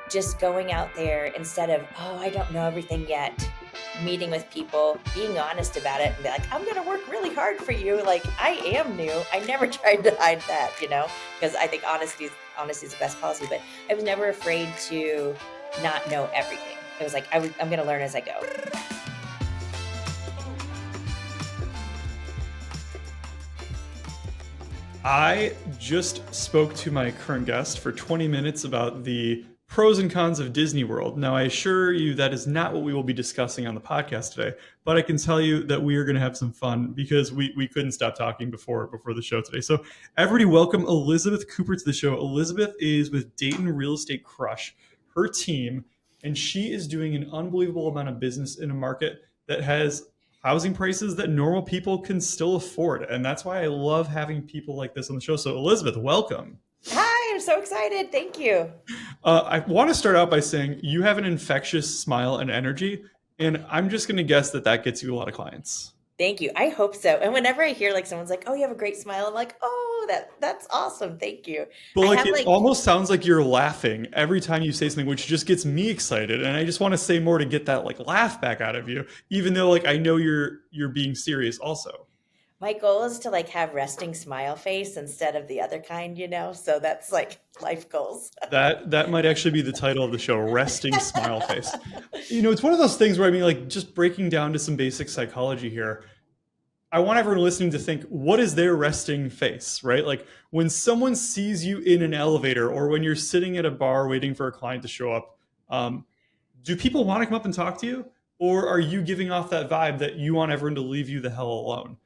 just going out there instead of, oh, I don't know everything yet, meeting with people, being honest about it and be like, I'm going to work really hard for you. Like, I am new. I never tried to hide that, because I think honesty is the best policy, but I was never afraid to not know everything. It was like, I'm going to learn as I go. I just spoke to my current guest for 20 minutes about the pros and cons of Disney World. Now, I assure you that is not what we will be discussing on the podcast today, but I can tell you that we are going to have some fun because we couldn't stop talking before the show today. So, everybody, welcome Elizabeth Cooper to the show. Elizabeth is with Dayton Real Estate Crush, her team, and she is doing an unbelievable amount of business in a market that has housing prices that normal people can still afford. And that's why I love having people like this on the show. So, Elizabeth, welcome. Hi, I'm so excited. Thank you. I want to start out by saying you have an infectious smile and energy. And I'm just going to guess that that gets you a lot of clients. Thank you. I hope so. And whenever I hear like someone's like, "Oh, you have a great smile," I'm like, "Oh, that's awesome. Thank you." But I like have it like almost sounds like you're laughing every time you say something, which just gets me excited. And I just want to say more to get that like laugh back out of you, even though like I know you're being serious also. my goal is to like have resting smile face instead of the other kind. So that's like life goals. That might actually be the title of the show, Resting Smile Face. It's one of those things where I mean, like, just breaking down to some basic psychology here. I want everyone listening to think, what is their resting face, right? Like when someone sees you in an elevator or when you're sitting at a bar waiting for a client to show up, um, do people want to come up and talk to you? Or are you giving off that vibe that you want everyone to leave you the hell alone?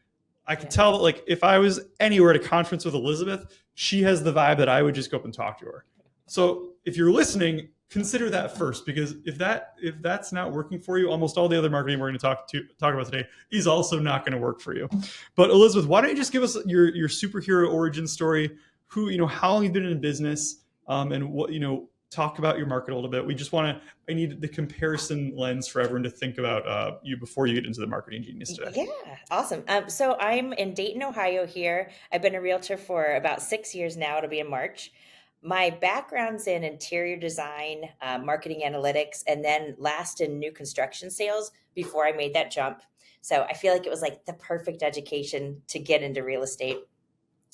I could Yeah. tell that like if I was anywhere at a conference with Elizabeth, she has the vibe that I would just go up and talk to her. So if you're listening, consider that first because if that's not working for you, almost all the other marketing we're going to talk about today is also not going to work for you. But Elizabeth, why don't you just give us your superhero origin story? How long you've been in business, and what talk about your market a little bit. We just want to. I need the comparison lens for everyone to think about you before you get into the marketing genius today. Yeah, awesome. So I'm in Dayton, Ohio here. I've been a realtor for about 6 years now. It'll be in March. My background's in interior design, marketing analytics, and then last in new construction sales before I made that jump. So I feel like it was like the perfect education to get into real estate.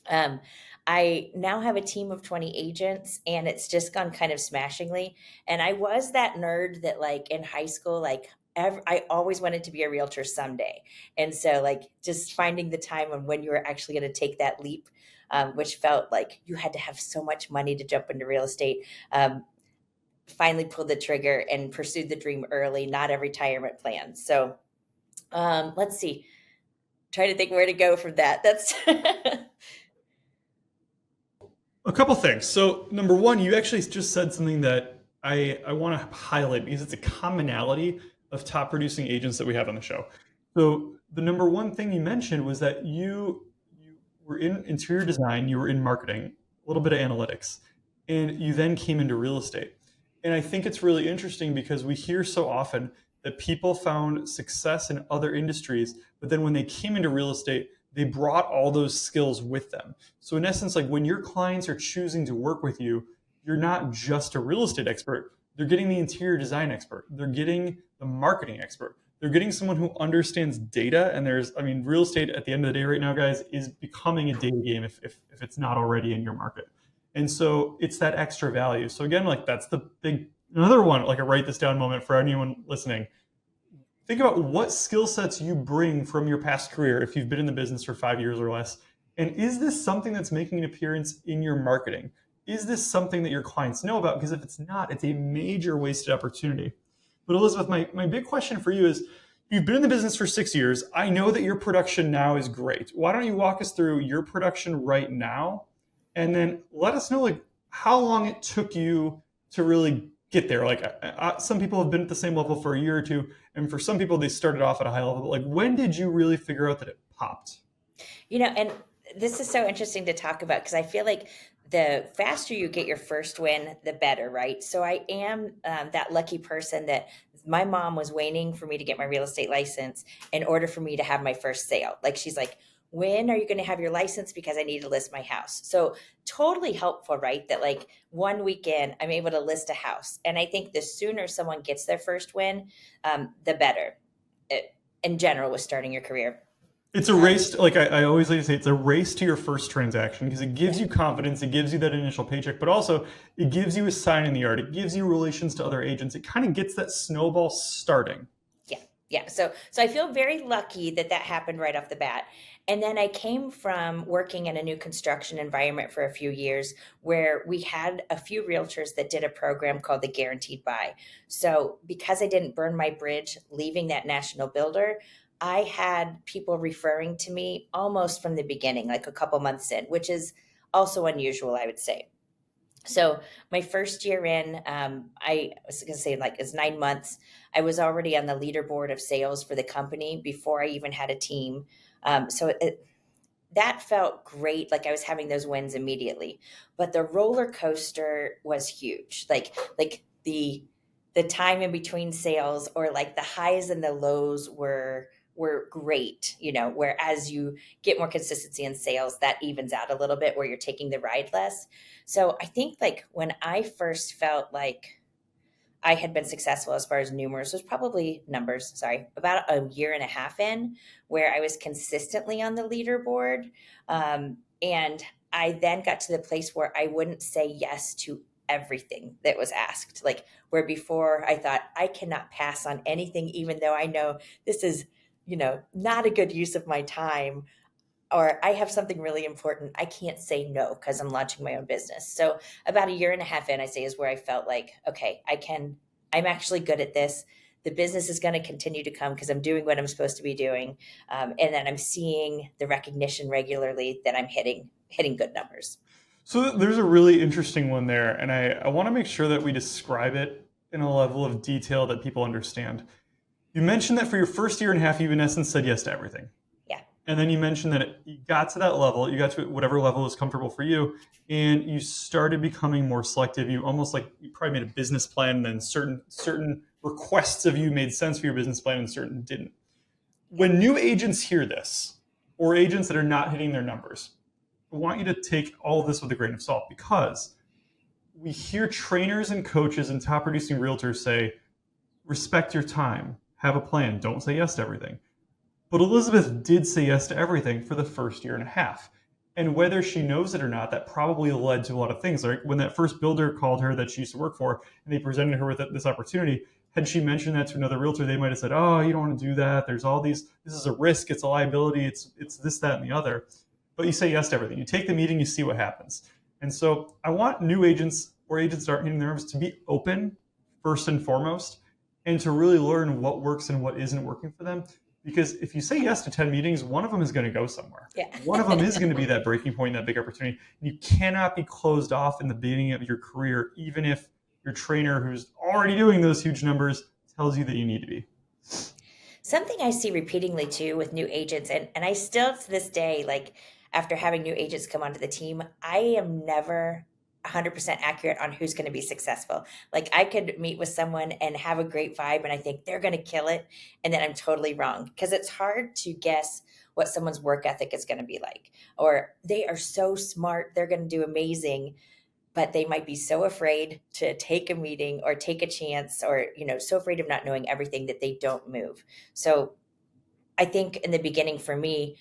Um, I now have a team of 20 agents and it's just gone kind of smashingly. And I was that nerd that like in high school, like I always wanted to be a realtor someday. And so like just finding the time when you were actually going to take that leap, which felt like you had to have so much money to jump into real estate. Finally pulled the trigger and pursued the dream early, not a retirement plan. So let's see, try to think where to go from that. That's A couple things. So number one, you actually just said something that I want to highlight because it's a commonality of top producing agents that we have on the show. So the number one thing you mentioned was that you were in interior design, you were in marketing, a little bit of analytics, and you then came into real estate. And I think it's really interesting because we hear so often that people found success in other industries, but then when they came into real estate, they brought all those skills with them. So in essence, like when your clients are choosing to work with you, you're not just a real estate expert. They're getting the interior design expert. They're getting the marketing expert. They're getting someone who understands data. And real estate at the end of the day right now, guys, is becoming a data game if it's not already in your market. And so it's that extra value. So again, like that's the big, another one, like a write this down moment for anyone listening. Think about what skill sets you bring from your past career if you've been in the business for 5 years or less. And is this something that's making an appearance in your marketing? Is this something that your clients know about? Because if it's not, it's a major wasted opportunity. But Elizabeth, my big question for you is, you've been in the business for 6 years. I know that your production now is great. Why don't you walk us through your production right now? And then let us know like how long it took you to really get there. Like some people have been at the same level for a year or two, and for some people they started off at a high level. But like when did you really figure out that it popped? And this is so interesting to talk about because I feel like the faster you get your first win, the better, right? So I am that lucky person that my mom was waiting for me to get my real estate license in order for me to have my first sale. Like she's like, when are you going to have your license? Because I need to list my house. So totally helpful, right? That like one weekend I'm able to list a house. And I think the sooner someone gets their first win, the better in general with starting your career. It's a Um, race, like I always like to say, it's a race to your first transaction because it gives yeah. you confidence, it gives you that initial paycheck, but also it gives you a sign in the art, it gives you relations to other agents. It kind of gets that snowball starting. Yeah. Yeah. So I feel very lucky that that happened right off the bat. And then I came from working in a new construction environment for a few years where we had a few realtors that did a program called the Guaranteed Buy. So because I didn't burn my bridge leaving that national builder, I had people referring to me almost from the beginning, like a couple months in, which is also unusual, I would say. So my first year in, I was going to say like it's 9 months. I was already on the leaderboard of sales for the company before I even had a team. That felt great. Like I was having those wins immediately, but the roller coaster was huge. Like the time in between sales or like the highs and the lows were great. Whereas you get more consistency in sales, that evens out a little bit where you're taking the ride less. So I think like when I first felt like I had been successful as far as numbers was probably numbers, sorry, about a year and a half in where I was consistently on the leaderboard. And I then got to the place where I wouldn't say yes to everything that was asked. Like where before I thought I cannot pass on anything, even though I know this is, not a good use of my time or I have something really important, I can't say no because I'm launching my own business. So about a year and a half in, I say is where I felt like, okay, I'm actually good at this. The business is going to continue to come because I'm doing what I'm supposed to be doing. And then I'm seeing the recognition regularly that I'm hitting good numbers. So there's a really interesting one there, and I want to make sure that we describe it in a level of detail that people understand. You mentioned that for your first year and a half, you in essence said yes to everything. Yeah. And then you mentioned that you got to that level, you got to whatever level is comfortable for you, and you started becoming more selective. You almost like you probably made a business plan, and then certain requests of you made sense for your business plan, and certain didn't. Yeah. When new agents hear this, or agents that are not hitting their numbers, I want you to take all of this with a grain of salt because we hear trainers and coaches and top producing realtors say, respect your time, have a plan, don't say yes to everything. But Elizabeth did say yes to everything for the first year and a half. And whether she knows it or not, that probably led to a lot of things. Like when that first builder called her that she used to work for and they presented her with this opportunity, had she mentioned that to another realtor, they might have said, oh, you don't want to do that. There's all these, this is a risk, it's a liability, it's this, that, and the other. But you say yes to everything. You take the meeting, you see what happens. And so I want new agents or agents that aren't hitting their numbers to be open first and foremost and to really learn what works and what isn't working for them. Because if you say yes to 10 meetings, one of them is going to go somewhere. Yeah. One of them is going to be that breaking point, that big opportunity. And you cannot be closed off in the beginning of your career, even if your trainer who's already doing those huge numbers tells you that you need to be. Something I see repeatedly too with new agents, and I still to this day, like after having new agents come onto the team, I am never 100% accurate on who's going to be successful. Like I could meet with someone and have a great vibe, and I think they're going to kill it, and then I'm totally wrong because it's hard to guess what someone's work ethic is going to be like, or they are so smart, they're going to do amazing, but they might be so afraid to take a meeting or take a chance or so afraid of not knowing everything that they don't move. So I think in the beginning for me,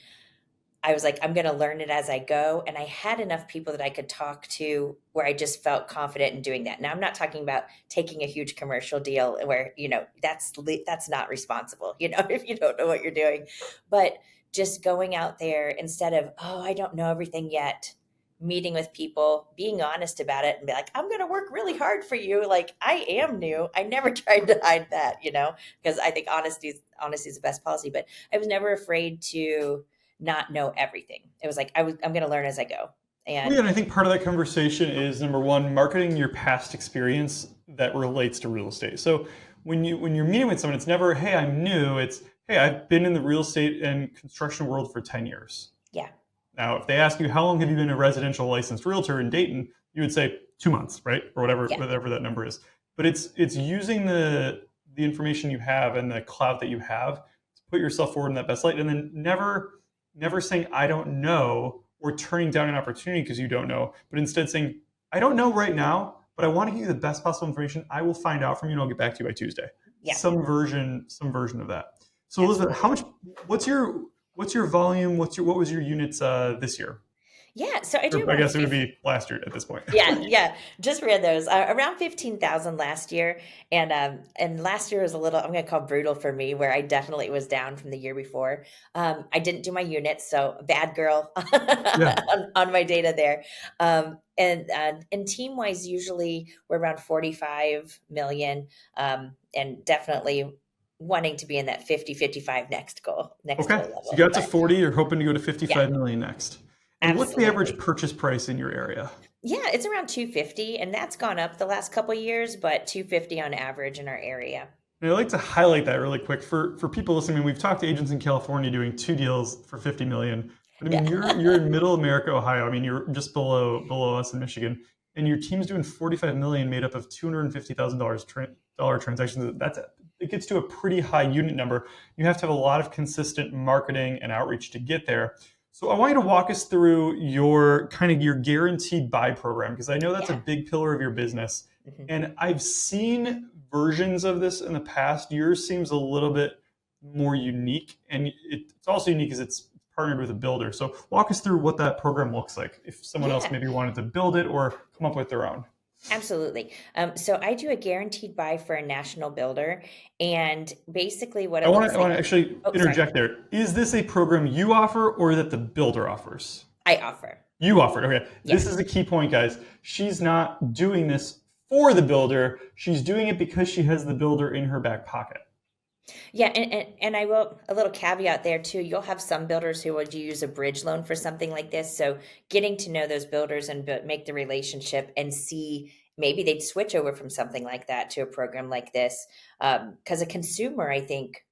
I was like, I'm going to learn it as I go. And I had enough people that I could talk to where I just felt confident in doing that. Now, I'm not talking about taking a huge commercial deal where, that's not responsible, if you don't know what you're doing. But just going out there instead of, oh, I don't know everything yet, meeting with people, being honest about it and be like, I'm going to work really hard for you. Like I am new. I never tried to hide that, because I think honesty is the best policy, but I was never afraid to not know everything. It was like I'm going to learn as I go. Well, yeah, And and I think part of that conversation is number one, marketing your past experience that relates to real estate. So when you're meeting with someone, it's never, hey, I'm new. It's, hey, I've been in the real estate and construction world for 10 years. yeah, Now, if they ask you how long have you been a residential licensed realtor in Dayton, you would say 2 months, right, or yeah, whatever that number is. But it's using the information you have and the clout that you have to put yourself forward in that best light, and then never saying I don't know or turning down an opportunity because you don't know, but instead saying I don't know right now, but I want to give you the best possible information. I will find out from you and I'll get back to you by Tuesday. Yeah, Some version of that. So Elizabeth, how absolutely. much what's your volume? What was your units this year? Yeah, so I do Or I around guess it would 50. be last year at this point. Yeah, yeah, just ran those. Around 15,000 last year, and last year was a little, I'm gonna call brutal for me, where I definitely was down from the year before. I didn't do my units, so bad girl Yeah. on my data there. And team-wise, usually we're around 45 million, and definitely wanting to be in that 50-55 next Okay. goal So you level. got to But 40, you're hoping to go to yeah, 55 million next. And what's the average absolutely. purchase price in your area? Yeah, it's around 250 and that's gone up the last couple years, but 250 on average in our area. And I'd like to highlight that really quick for people listening. I mean, we've talked to agents in California doing two deals for 50 million. But I mean, Yeah. you're in middle America, Ohio. I mean, you're just below us in Michigan, and your team's doing 45 million, made up of $250,000 dollar transactions. It gets to a pretty high unit number. You have to have a lot of consistent marketing and outreach to get there. So I want you to walk us through your kind of your guaranteed buy program because I know that's a Yeah. big pillar of your business. Mhm. And I've seen versions of this in the past. Yours seems a little bit more unique, and it's also unique because it's partnered with a builder. So walk us through what that program looks like if someone else Yeah, maybe wanted to build it or come up with their own. absolutely. So I do a guaranteed buy for a national builder, and basically what I it want to, looks I want like. to actually Oh, sorry. interject there. Is this a program you offer or that the builder offers? I offer. You offered. Okay. Yeah. This is the key point, guys. She's not doing this for the builder. She's doing it because she has the builder in her back pocket. Yeah, and I will, a little caveat there too. You'll have some builders who would use a bridge loan for something like this. So getting to know those builders and make the relationship and see maybe they'd switch over from something like that to a program like this. Because a consumer, I think,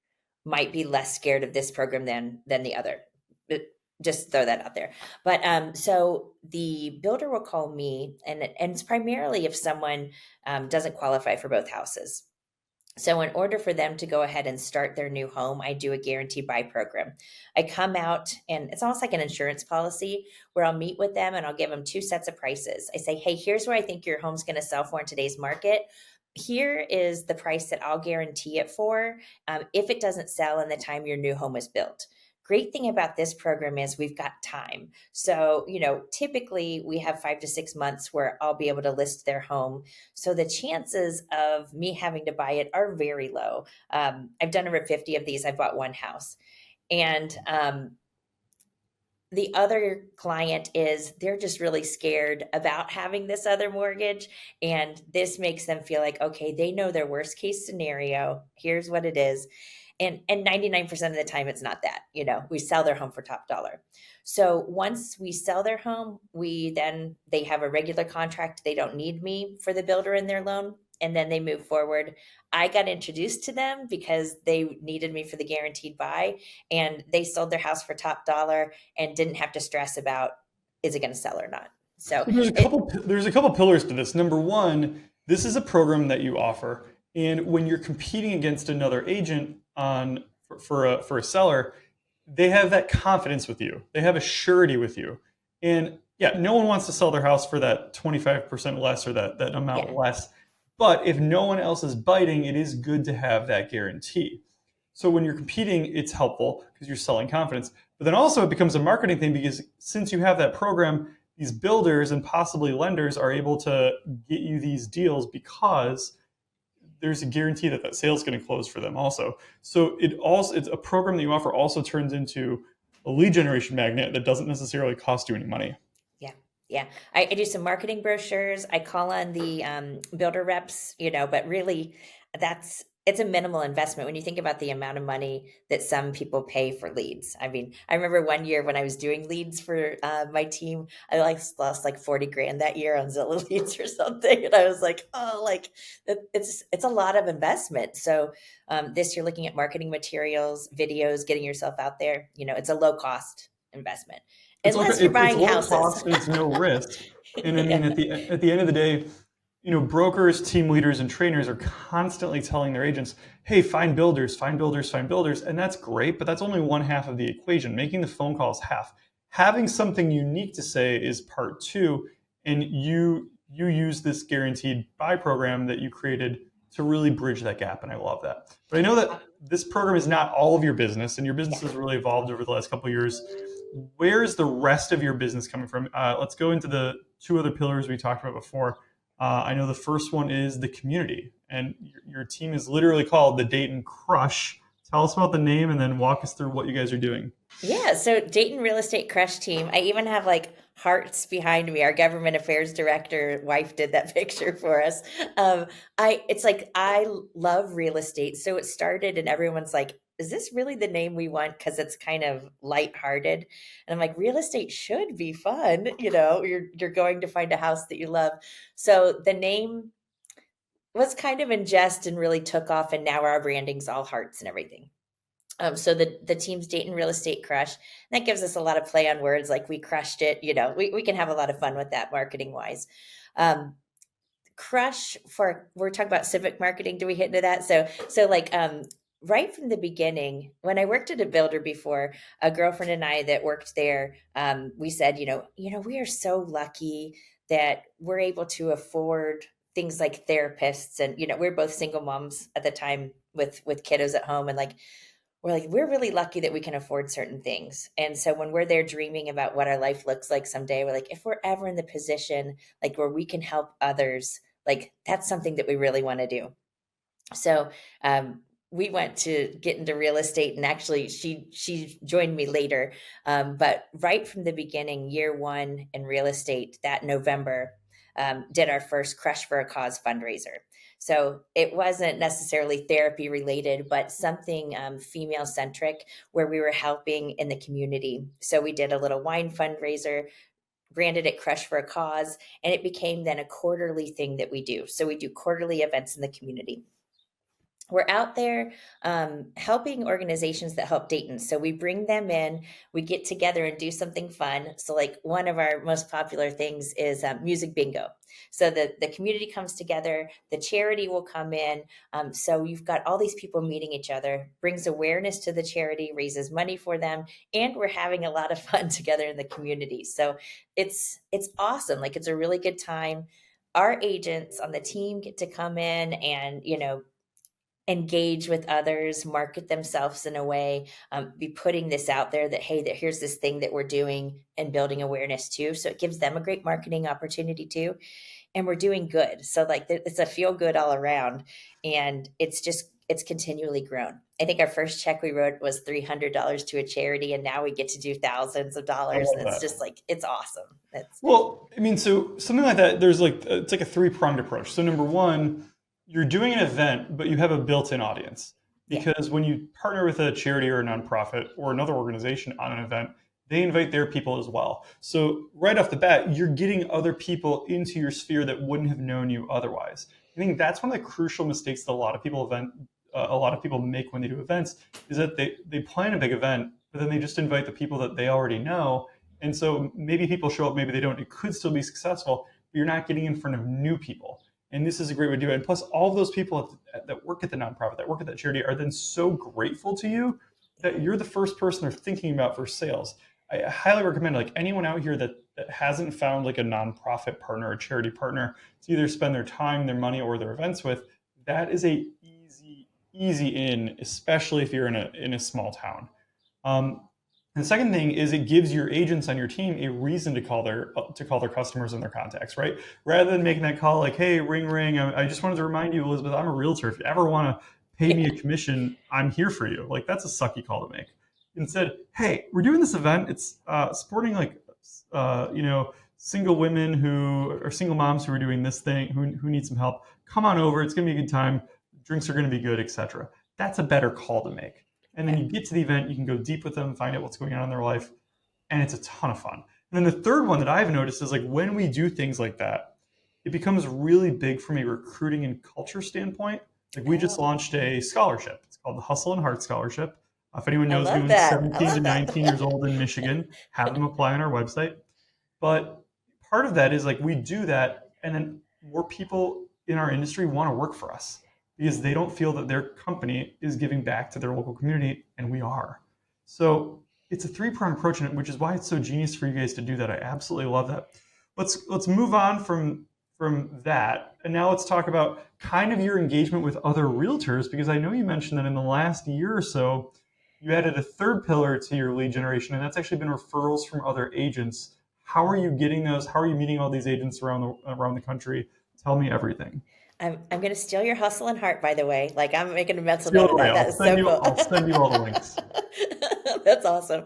might be less scared of this program than the other. But just throw that out there. But so the builder will call me, and it's primarily if someone doesn't qualify for both houses. So, in order for them to go ahead and start their new home, I do a guaranteed buy program. I come out and it's almost like an insurance policy where I'll meet with them and I'll give them two sets of prices. I say, hey, here's where I think your home's going to sell for in today's market. Here is the price that I'll guarantee it for if it doesn't sell in the time your new home is built. Great thing about this program is we've got time. So, typically we have 5 to 6 months where I'll be able to list their home, so the chances of me having to buy it are very low. I've done over 50 of these. I've bought one house. And the other client is they're just really scared about having this other mortgage. And this makes them feel like, okay, they know their worst case scenario. Here's what it is. And 99% of the time it's not that. We sell their home for top dollar. So once we sell their home, they have a regular contract. They don't need me for the builder in their loan, and then they move forward. I got introduced to them because they needed me for the guaranteed buy, and they sold their house for top dollar and didn't have to stress about, is it going to sell or not. So There's a it couple. There's a couple pillars to this. Number one, this is a program that you offer, and when you're competing against another agent for a seller, they have that confidence with you. They have a surety with you, and yeah, no one wants to sell their house for that 25% less or that amount yeah, less. But if no one else is biting, it is good to have that guarantee. So when you're competing, it's helpful because you're selling confidence. But then also it becomes a marketing thing because since you have that program, these builders and possibly lenders are able to get you these deals because there's a guarantee that that sale is going to close for them also. So it's a program that you offer also turns into a lead generation magnet that doesn't necessarily cost you any money. yeah, yeah. I do some marketing brochures. I call on the builder reps, but really it's a minimal investment when you think about the amount of money that some people pay for leads. I mean, I remember one year when I was doing leads for my team, I lost like 40 grand that year on Zillow leads or something. And I was like, oh, like it's a lot of investment. So this you're looking at marketing materials, videos, getting yourself out there, it's a low cost investment It's like unless you're it's buying low houses. cost and it's no risk. And I mean, Yeah. at the end of the day, brokers, team leaders, and trainers are constantly telling their agents, hey, find builders, find builders, find builders. And that's great, but that's only one half of the equation. Making the phone calls half. Having something unique to say is part two. And you use this guaranteed buy program that you created to really bridge that gap. And I love that. But I know Uh, that this program is not all of your business, and your yeah. business has really evolved over the last couple of years. Where is the rest of your business coming from? Let's go into the two other pillars we talked about before. I know the first one is the community, and your team is literally called the Dayton Crush. Tell us about the name, and then walk us through what you guys are doing. Yeah, so Dayton Real Estate Crush Team. I even have like hearts behind me. Our government affairs director wife did that picture for us. It's like I love real estate, so it started, and everyone's like, "Is this really the name we want?" Because it's kind of lighthearted, and I'm like, "Real estate should be fun." You're going to find a house that you love. So the name was kind of in jest and really took off, and now our branding's all hearts and everything. So the team's Dayton Real Estate Crush. That gives us a lot of play on words, like we crushed it. We can have a lot of fun with that marketing wise. Um, Crush for we're talking about civic marketing. Do we hit into that? So like right from the beginning, when I worked at a builder before, a girlfriend and I that worked there, we said, we are so lucky that we're able to afford things like therapists, and we're both single moms at the time with kiddos at home, and like we're really lucky that we can afford certain things. And so when we're there dreaming about what our life looks like someday, we're like, if we're ever in the position like where we can help others, like that's something that we really want to do. So we went to get into real estate, and actually she joined me later. But right from the beginning, year one in real estate, that November, did our first Crush for a Cause fundraiser. So it wasn't necessarily therapy related, but something female centric, where we were helping in the community. So we did a little wine fundraiser, branded it Crush for a Cause, and it became then a quarterly thing that we do. So we do quarterly events in the community. We're out there helping organizations that help Dayton. So we bring them in, we get together and do something fun. So, like, one of our most popular things is music bingo. So the community comes together, the charity will come in. So you've got all these people meeting each other, brings awareness to the charity, raises money for them, and we're having a lot of fun together in the community. So it's awesome. Like, it's a really good time. Our agents on the team get to come in and engage with others, market themselves in a way, be putting this out there that, hey, that here's this thing that we're doing, and building awareness too. So it gives them a great marketing opportunity too. And we're doing good. So like it's a feel good all around. And it's continually grown. I think our first check we wrote was $300 to a charity, and now we get to do thousands of I dollars. And love it's that. just like, it's awesome. It's, Well, I mean, so something like that, there's like, it's like a three-pronged approach. So number one, you're doing an event, but you have a built-in audience. yeah, Because when you partner with a charity or a nonprofit or another organization on an event, they invite their people as well. So right off the bat, you're getting other people into your sphere that wouldn't have known you otherwise. I think that's one of the crucial mistakes that a lot of people make when they do events, is that they plan a big event, but then they just invite the people that they already know, and so maybe people show up, maybe they don't. It could still be successful, but you're not getting in front of new people. And this is a great way to do it. And plus, all of those people that work at the nonprofit, that work at that charity, are then so grateful to you that you're the first person they're thinking about for sales. I highly recommend, like, anyone out here that hasn't found like a nonprofit partner or charity partner to either spend their time, their money, or their events with. That is a easy in, especially if you're in a small town. Um, and the second thing is, it gives your agents on your team a reason to call their customers and their contacts, right? Rather than making that call like, "Hey, ring ring, I just wanted to remind you, Elizabeth, I'm a realtor. If you ever want to pay me a yeah, commission, I'm here for you." Like, that's a sucky call to make. Instead, "Hey, we're doing this event. It's supporting like single women who or single moms who are doing this thing, who need some help. Come on over. It's gonna be a good time. Drinks are gonna be good, etc." That's a better call to make. And then yeah. you get to the event, you can go deep with them, find out what's going on in their life, and it's a ton of fun. And then the third one that I've noticed is, like, when we do things like that, it becomes really big from a recruiting and culture standpoint. Like, we just Oh, launched a scholarship. It's called the Hustle and Heart Scholarship. If anyone I knows love anyone that. I 17 to love 19 years that. old in Michigan, have them apply on our website. But part of that is, like, we do that, and then more people in our industry want to work for us because they don't feel that their company is giving back to their local community, and we are. So it's a three-pronged approach, which is why it's so genius for you guys to do that. I absolutely love that. Let's move on from that, and now let's talk about kind of your engagement with other realtors, because I know you mentioned that in the last year or so, you added a third pillar to your lead generation, and that's actually been referrals from other agents. How are you getting those? How are you meeting all these agents around the country? Tell me everything. I'm going to steal your hustle and heart, by the way. Like I'm making a mental Steal note it of away. that. That is so cool. I'll send you all the links. That's awesome.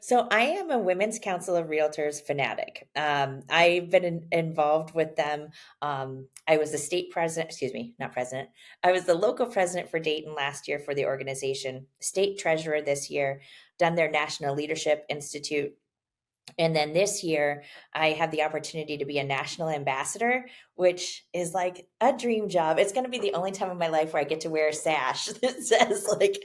So I am a Women's Council of Realtors fanatic. I've been involved with them. I was the state president, excuse me, not president. I was the local president for Dayton last year for the organization, state treasurer this year, done their National Leadership Institute, and then this year, I have the opportunity to be a national ambassador, which is like a dream job. It's going to be the only time in my life where I get to wear a sash that says like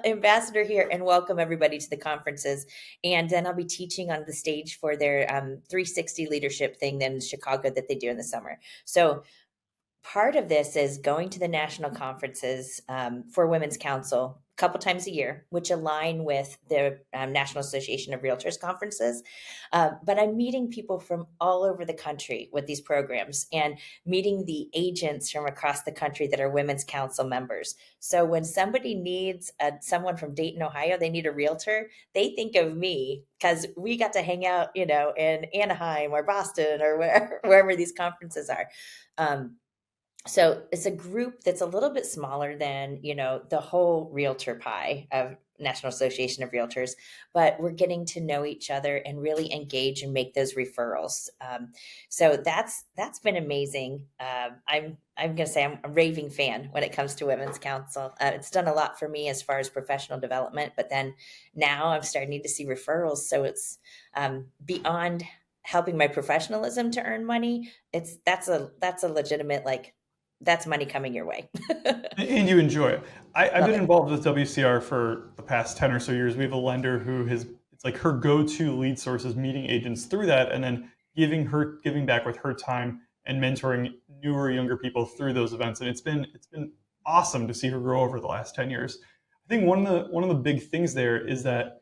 ambassador here and welcome everybody to the conferences. And then I'll be teaching on the stage for their 360 leadership thing in Chicago that they do in the summer. So part of this is going to the national conferences for Women's Council a couple times a year, which align with the National Association of Realtors conferences. But I'm meeting people from all over the country with these programs and meeting the agents from across the country that are Women's Council members. So when somebody needs someone from Dayton, Ohio, they need a realtor, they think of me because we got to hang out, in Anaheim or Boston or wherever these conferences are. Um, so it's a group that's a little bit smaller than, the whole realtor pie of National Association of Realtors, but we're getting to know each other and really engage and make those referrals. So that's been amazing. I'm going to say I'm a raving fan when it comes to Women's Council. It's done a lot for me as far as professional development, but then now I'm starting to see referrals. So it's beyond helping my professionalism to earn money. That's a legitimate, like, that's money coming your way. And you enjoy it. I've Love been it. involved with WCR for the past 10 or so years. We have a lender who has, it's like her go-to lead source is meeting agents through that, and then giving back with her time and mentoring newer, younger people through those events. And it's been awesome to see her grow over the last 10 years. I think one of the big things there is that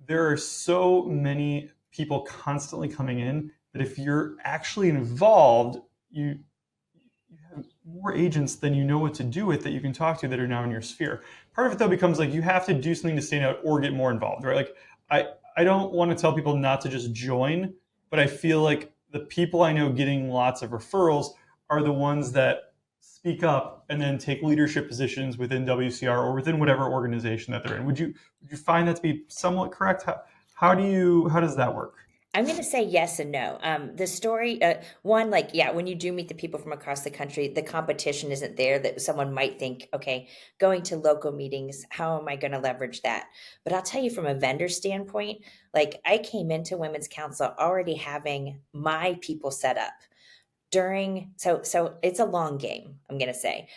there are so many people constantly coming in that if you're actually involved, you have more agents than you know what to do with that you can talk to that are now in your sphere. Part of it though becomes like you have to do something to stand out or get more involved, right? Like I don't want to tell people not to just join, but I feel like the people I know getting lots of referrals are the ones that speak up and then take leadership positions within WCR or within whatever organization that they're in. Would you find that to be somewhat correct? How does that work? I'm going to say yes and no. The story, one, like, yeah, when you do meet the people from across the country, the competition isn't there that someone might think, okay, going to local meetings, how am I going to leverage that? But I'll tell you from a vendor standpoint, like I came into Women's Council already having my people set up during, so it's a long game, I'm going to say.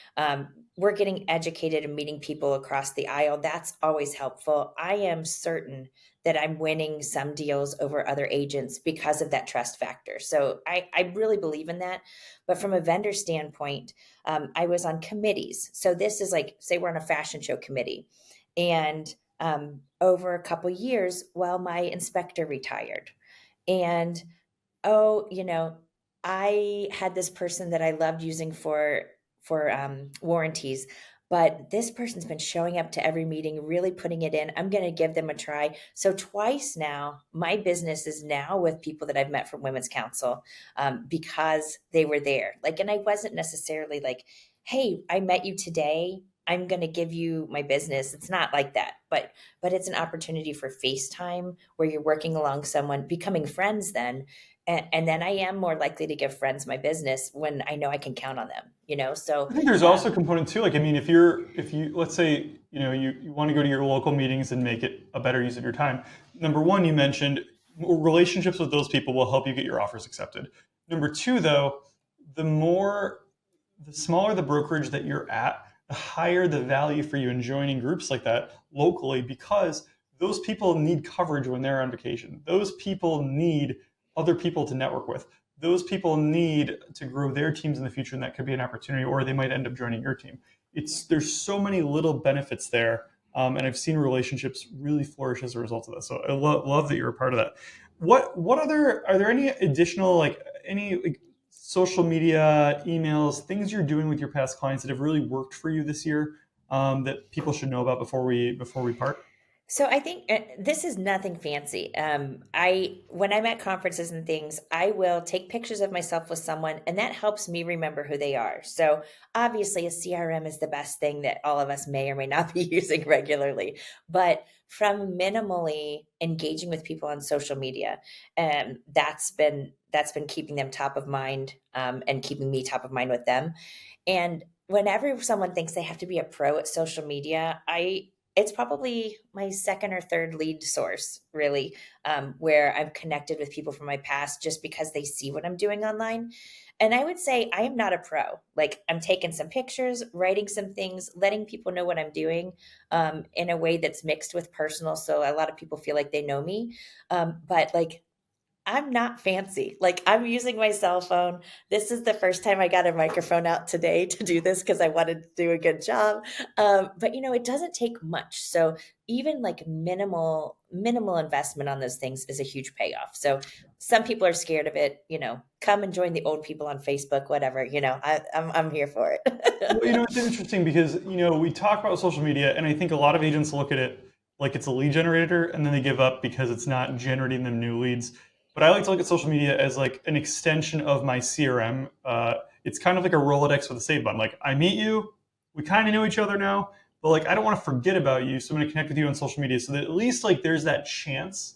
We're getting educated and meeting people across the aisle. That's always helpful. I am certain that I'm winning some deals over other agents because of that trust factor. So I really believe in that. But from a vendor standpoint, I was on committees. So this is like, say we're on a fashion show committee, and over a couple years, well, my inspector retired, and oh, I had this person that I loved using for warranties, but this person's been showing up to every meeting, really putting it in. I'm going to give them a try. So twice now, my business is now with people that I've met from Women's Council because they were there. Like, and I wasn't necessarily like, "Hey, I met you today. I'm going to give you my business." It's not like that, but it's an opportunity for FaceTime where you're working along someone, becoming friends then, and then I am more likely to give friends my business when I know I can count on them. So I think there's also a component too. Like, I mean, if you let's say, you want to go to your local meetings and make it a better use of your time. Number one, you mentioned relationships with those people will help you get your offers accepted. Number two, though, the more, the smaller the brokerage that you're at, the higher the value for you in joining groups like that locally, because those people need coverage when they're on vacation. Those people need other people to network with. those people need to grow their teams in the future, and that could be an opportunity, or they might end up joining your team. There's so many little benefits there, and I've seen relationships really flourish as a result of that. So I love that you're a part of that. What other are there any additional like any like social media, emails, things you're doing with your past clients that have really worked for you this year, that people should know about before we part? So I think this is nothing fancy. I when I'm at conferences and things, I will take pictures of myself with someone, and that helps me remember who they are. So obviously, a CRM is the best thing that all of us may or may not be using regularly. But from minimally engaging with people on social media, that's been keeping them top of mind, and keeping me top of mind with them. And whenever someone thinks they have to be a pro at social media, I it's probably my second or third lead source, really, where I've connected with people from my past just because they see what I'm doing online. And I would say I am not a pro. Like, I'm taking some pictures, writing some things, letting people know what I'm doing, in a way that's mixed with personal. So a lot of people feel like they know me. But like, I'm not fancy. Like, I'm using my cell phone. This is the first time I got a microphone out today to do this because I wanted to do a good job. But it doesn't take much. So even like minimal investment on those things is a huge payoff. So some people are scared of it. Come and join the old people on Facebook, whatever. I'm here for Well, it. it's interesting because, we talk about social media, and I think a lot of agents look at it like it's a lead generator, and then they give up because it's not generating them new leads. But I like to look at social media as like an extension of my CRM. It's kind of like a Rolodex with a save button. Like, I meet you, we kind of know each other now, but like I don't want to forget about you, so I'm going to connect with you on social media, so that at least like there's that chance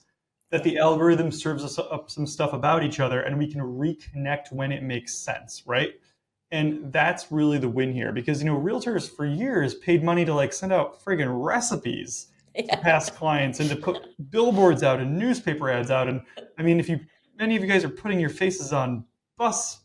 that Yeah. the algorithm serves us up some stuff about each other, and we can reconnect when it makes sense, right? And that's really the win here because, realtors for years paid money to like send out friggin' recipes to Yeah. past clients and to put billboards out and newspaper ads out. And I mean, if you, many of you guys are putting your faces on bus,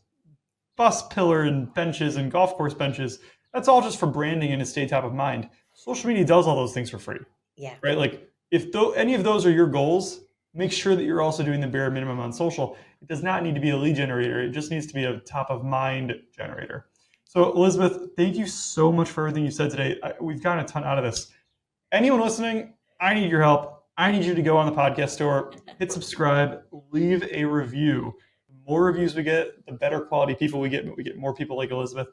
bus pillar and benches and golf course benches, that's all just for branding and to stay top of mind. Social media does all those things for free, Yeah. right? Like if any of those are your goals, make sure that you're also doing the bare minimum on social. It does not need to be a lead generator. It just needs to be a top of mind generator. So Elizabeth, thank you so much for everything you said today. We've gotten a ton out of this. Anyone listening, I need your help. I need you to go on the podcast store, hit subscribe, leave a review. The more reviews we get, the better quality people we get, but we get more people like Elizabeth.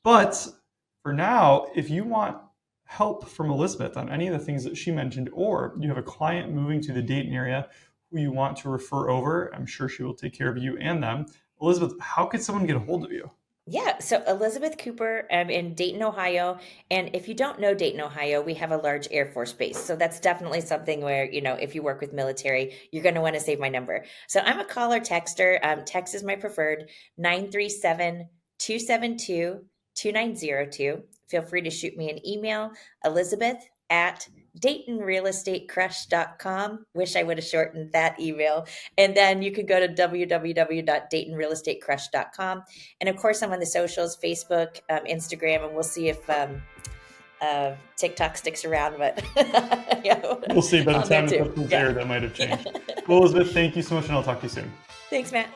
But for now, if you want help from Elizabeth on any of the things that she mentioned, or you have a client moving to the Dayton area who you want to refer over, I'm sure she will take care of you and them. Elizabeth, how could someone get a hold of you? Yeah, so Elizabeth Cooper, in Dayton, Ohio. And if you don't know Dayton, Ohio, we have a large Air Force base. So that's definitely something where, if you work with military, you're going to want to save my number. So I'm a caller texter. Text is my preferred, 937-272-2902. Feel free to shoot me an email, Elizabeth at DaytonRealEstateCrush.com. Wish I would have shortened that email. And then you can go to www.DaytonRealEstateCrush.com. And of course, I'm on the socials, Facebook, Instagram, and we'll see if TikTok sticks around, but We'll see by the on there time this too. episode's Yeah. aired, that might have Yeah. changed. Well, Elizabeth, thank you so much, and I'll talk to you soon. Thanks, Matt.